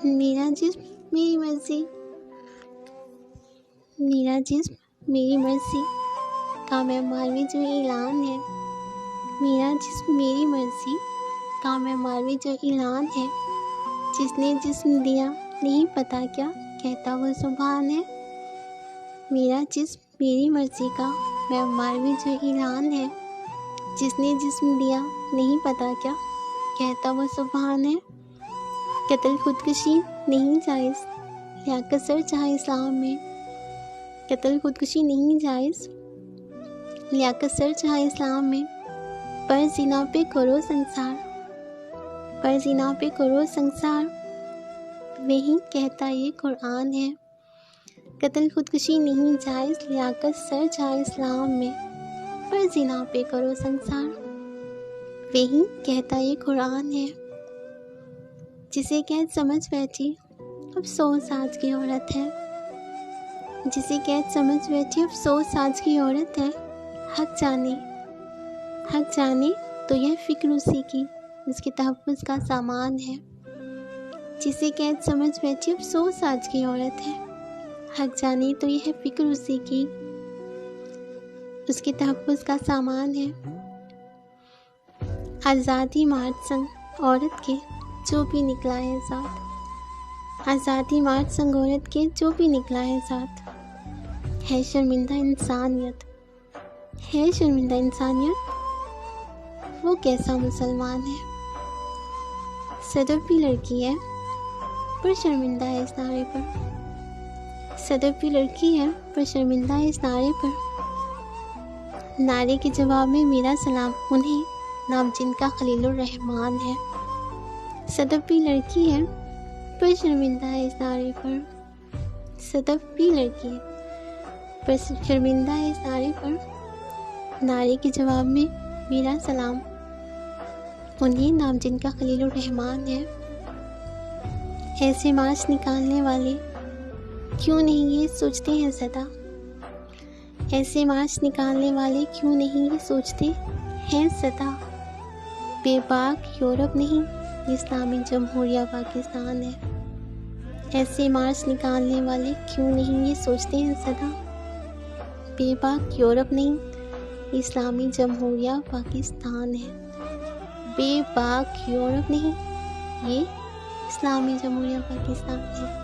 میرا جسم میری مرضی، میرا جسم میری مرضی کا میں مالوی جو اعلان ہے، میرا جسم میری مرضی کا میں مالوی جو اعلان ہے، جس نے جسم دیا نہیں پتا کیا کہتا وہ سبحان ہے، میرا جسم میری مرضی کا میں مالوی جو اعلان ہے، جس نے جسم دیا نہیں پتا کیا کہتا وہ سبحان ہے، قتل خودکشی نہیں جائز لیاقت سر چاہے اسلام میں، قتل خودکشی نہیں جائز لیاقت سر چاہے اسلام میں، پر زنا پہ کرو سنسار، پر زنا پہ کرو سنسار، وہی کہتا یہ قرآن ہے، قتل خودکشی نہیں جائز لیاقت سر چاہے اسلام میں، پر زنا پہ کرو سنسار، وہی کہتا یہ قرآن ہے، جسے قید سمجھ بیٹھی افسوس آج کی عورت ہے، جسے قید سمجھ بیٹھی افسوس آج کی عورت ہے، حق جانے تو یہ فکر اسی کی اس کے تحفظ کا سامان ہے، جسے قید سمجھ بیٹھی افسوس آج کی عورت ہے، حق جانے تو یہ فکر اسی کی اس کے تحفظ کا سامان ہے، آزادی مارچ سنگ عورت کے جو بھی نکلا ہے ذات، آزادی مارچ سنگ عورت کے جو بھی نکلا ہے ذات، ہے شرمندہ انسانیت، ہے شرمندہ انسانیت، وہ کیسا مسلمان ہے، صدف بھی لڑکی ہے پر شرمندہ ہے اس نعرے پر، صدف بھی لڑکی ہے پر شرمندہ ہے اس نعرے پر، نعرے کے جواب میں میرا سلام انہیں نام جن کا خلیل الرحمن ہے، صدف بھی لڑکی ہے پر شرمندہ ہے اس نعرے پر، صدف بھی لڑکی ہے پر شرمندہ ہے اس نعرے پر، نعرے کے جواب میں میرا سلام انہیں نام جن کا خلیل الرحمن ہے، ایسے مارچ نکالنے والے کیوں نہیں یہ سوچتے ہیں سدا، ایسے مارچ نکالنے والے کیوں نہیں یہ سوچتے ہیں سدا، بے باک یورپ نہیں یہ اسلامی جمہوریہ پاکستان ہے، ایسے مارچ نکالنے والے کیوں نہیں یہ سوچتے ہیں سدا، بے باک یورپ نہیں یہ اسلامی جمہوریہ پاکستان ہے، بے باک یورپ نہیں یہ اسلامی جمہوریہ پاکستان ہے۔